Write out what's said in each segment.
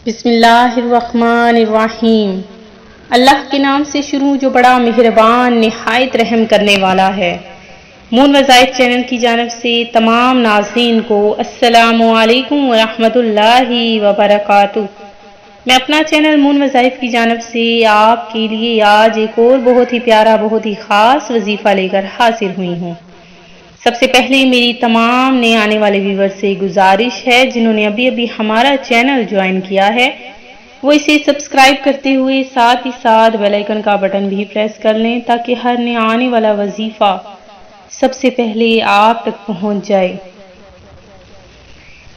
بسم اللہ الرحمن الرحیم۔ اللہ کے نام سے شروع جو بڑا مہربان نہایت رحم کرنے والا ہے۔ مون وظائف چینل کی جانب سے تمام ناظرین کو السلام علیکم ورحمۃ اللہ وبرکاتہ۔ میں اپنا چینل مون وظائف کی جانب سے آپ کے لیے آج ایک اور بہت ہی پیارا بہت ہی خاص وظیفہ لے کر حاضر ہوئی ہوں۔ سب سے پہلے میری تمام نئے آنے والے ویور سے گزارش ہے جنہوں نے ابھی ہمارا چینل جوائن کیا ہے وہ اسے سبسکرائب کرتے ہوئے ساتھ ہی ساتھ بیل آئیکن کا بٹن بھی پریس کر لیں تاکہ ہر نیا آنے والا وظیفہ سب سے پہلے آپ تک پہنچ جائے۔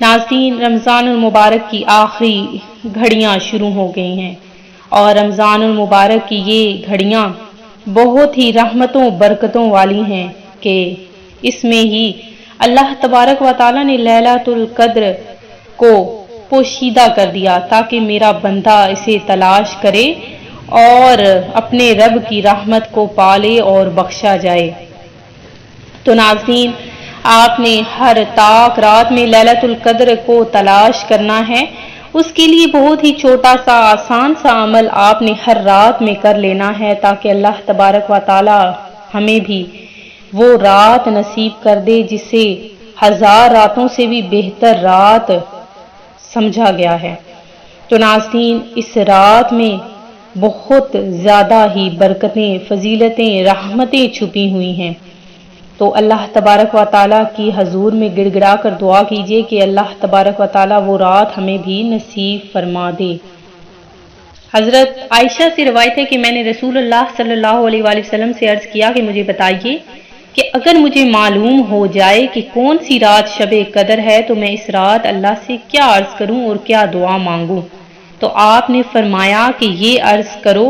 ناظرین، رمضان المبارک کی آخری گھڑیاں شروع ہو گئی ہیں اور رمضان المبارک کی یہ گھڑیاں بہت ہی رحمتوں برکتوں والی ہیں کہ اس میں ہی اللہ تبارک و تعالیٰ نے لیلۃ القدر کو پوشیدہ کر دیا تاکہ میرا بندہ اسے تلاش کرے اور اپنے رب کی رحمت کو پالے اور بخشا جائے۔ تو ناظرین، آپ نے ہر طاق رات میں لیلۃ القدر کو تلاش کرنا ہے۔ اس کے لیے بہت ہی چھوٹا سا آسان سا عمل آپ نے ہر رات میں کر لینا ہے تاکہ اللہ تبارک و تعالیٰ ہمیں بھی وہ رات نصیب کر دے جسے 1000 راتوں سے بھی بہتر رات سمجھا گیا ہے۔ تو ناظرین، اس رات میں بہت زیادہ ہی برکتیں، فضیلتیں، رحمتیں چھپی ہوئی ہیں۔ تو اللہ تبارک و تعالیٰ کی حضور میں گڑ گڑا کر دعا کیجئے کہ اللہ تبارک و تعالیٰ وہ رات ہمیں بھی نصیب فرما دے۔ حضرت عائشہ سے روایت ہے کہ میں نے رسول اللہ صلی اللہ علیہ وآلہ وسلم سے عرض کیا کہ مجھے بتائیے کہ اگر مجھے معلوم ہو جائے کہ کون سی رات شب قدر ہے تو میں اس رات اللہ سے کیا عرض کروں اور کیا دعا مانگوں؟ تو آپ نے فرمایا کہ یہ عرض کرو،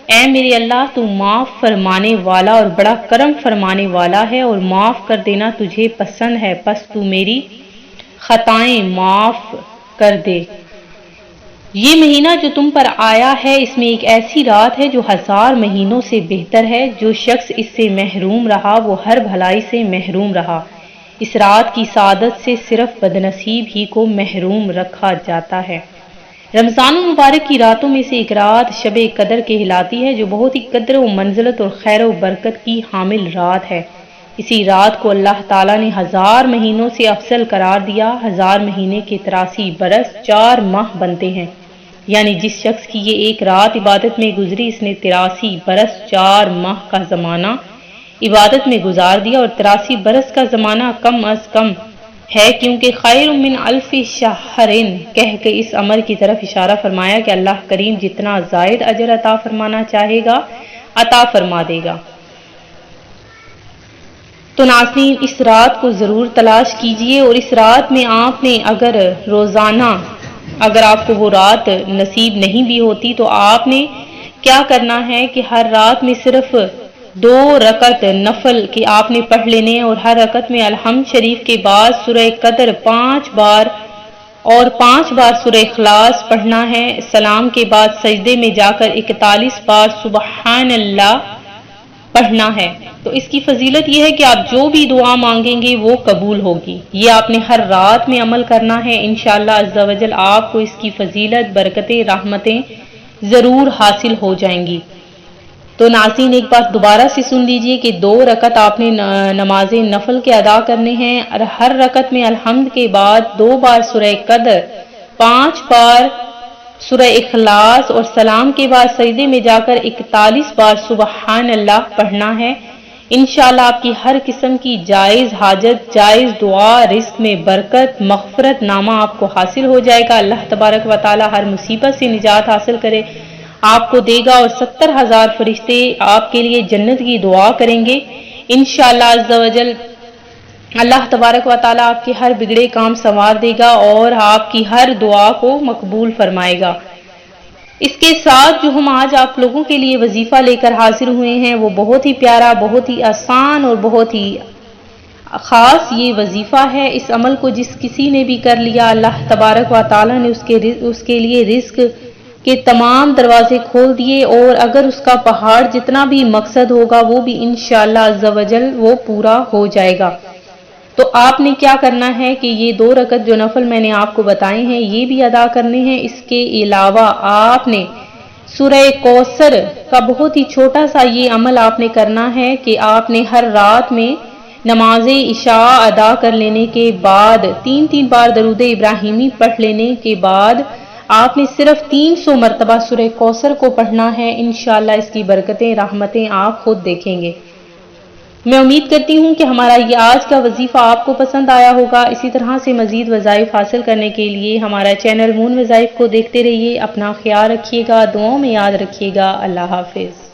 اے میرے اللہ، تو معاف فرمانے والا اور بڑا کرم فرمانے والا ہے اور معاف کر دینا تجھے پسند ہے، پس تو میری خطائیں معاف کر دے۔ یہ مہینہ جو تم پر آیا ہے اس میں ایک ایسی رات ہے جو 1000 مہینوں سے بہتر ہے۔ جو شخص اس سے محروم رہا وہ ہر بھلائی سے محروم رہا۔ اس رات کی سعادت سے صرف بدنصیب ہی کو محروم رکھا جاتا ہے۔ رمضان المبارک کی راتوں میں سے ایک رات شب قدر کہلاتی ہے جو بہت ہی قدر و منزلت اور خیر و برکت کی حامل رات ہے۔ اسی رات کو اللہ تعالیٰ نے 1000 مہینوں سے افضل قرار دیا۔ 1000 مہینے کے 83 برس 4 ماہ بنتے ہیں، یعنی جس شخص کی یہ ایک رات عبادت میں گزری اس نے 83 برس 4 ماہ کا زمانہ عبادت میں گزار دیا، اور 83 برس کا زمانہ کم از کم ہے کیونکہ خیر من الف شہر کہہ کے اس امر کی طرف اشارہ فرمایا کہ اللہ کریم جتنا زائد اجر عطا فرمانا چاہے گا عطا فرما دے گا۔ تو ناظرین، اس رات کو ضرور تلاش کیجئے، اور اس رات میں آپ نے اگر روزانہ اگر آپ کو وہ رات نصیب نہیں بھی ہوتی تو آپ نے کیا کرنا ہے کہ ہر رات میں صرف 2 رکعت نفل کے آپ نے پڑھ لینے ہیں، اور ہر رکعت میں الحمد شریف کے بعد سورہ قدر 5 بار اور 5 بار سورہ اخلاص پڑھنا ہے۔ سلام کے بعد سجدے میں جا کر 41 بار سبحان اللہ پڑھنا ہے۔ تو اس کی فضیلت یہ ہے کہ آپ جو بھی دعا مانگیں گے وہ قبول ہوگی۔ یہ آپ نے ہر رات میں عمل کرنا ہے، انشاءاللہ عز و جل آپ کو اس کی فضیلت، برکتیں، رحمتیں ضرور حاصل ہو جائیں گی۔ تو ناظرین، ایک بات دوبارہ سے سن لیجئے کہ 2 رکعت آپ نے نماز نفل کے ادا کرنے ہیں، اور ہر رکعت میں الحمد کے بعد 2 بار سورہ قدر، 5 بار سورہ اخلاص، اور سلام کے بعد سجدے میں جا کر 41 بار سبحان اللہ پڑھنا ہے۔ انشاءاللہ آپ کی ہر قسم کی جائز حاجت، جائز دعا، رزق میں برکت، مغفرت نامہ آپ کو حاصل ہو جائے گا۔ اللہ تبارک و تعالی ہر مصیبت سے نجات حاصل کرے آپ کو دے گا، اور 70,000 فرشتے آپ کے لیے جنت کی دعا کریں گے انشاءاللہ عز و جل۔ اللہ تبارک و تعالی آپ کے ہر بگڑے کام سنوار دے گا اور آپ کی ہر دعا کو مقبول فرمائے گا۔ اس کے ساتھ جو ہم آج آپ لوگوں کے لیے وظیفہ لے کر حاضر ہوئے ہیں وہ بہت ہی پیارا، بہت ہی آسان اور بہت ہی خاص یہ وظیفہ ہے۔ اس عمل کو جس کسی نے بھی کر لیا اللہ تبارک و تعالی نے اس کے لیے رزق کے تمام دروازے کھول دیے، اور اگر اس کا پہاڑ جتنا بھی مقصد ہوگا وہ بھی انشاءاللہ عز و جل وہ پورا ہو جائے گا۔ تو آپ نے کیا کرنا ہے کہ یہ 2 رکعت جو نفل میں نے آپ کو بتائے ہیں یہ بھی ادا کرنے ہیں۔ اس کے علاوہ آپ نے سورہ کوثر کا بہت ہی چھوٹا سا یہ عمل آپ نے کرنا ہے کہ آپ نے ہر رات میں نماز عشاء ادا کر لینے کے بعد 3 بار درود ابراہیمی پڑھ لینے کے بعد آپ نے صرف 300 مرتبہ سورہ کوثر کو پڑھنا ہے۔ انشاءاللہ اس کی برکتیں رحمتیں آپ خود دیکھیں گے۔ میں امید کرتی ہوں کہ ہمارا یہ آج کا وظیفہ آپ کو پسند آیا ہوگا۔ اسی طرح سے مزید وظائف حاصل کرنے کے لیے ہمارا چینل مون وظائف کو دیکھتے رہیے۔ اپنا خیال رکھیے گا، دعاؤں میں یاد رکھیے گا۔ اللہ حافظ۔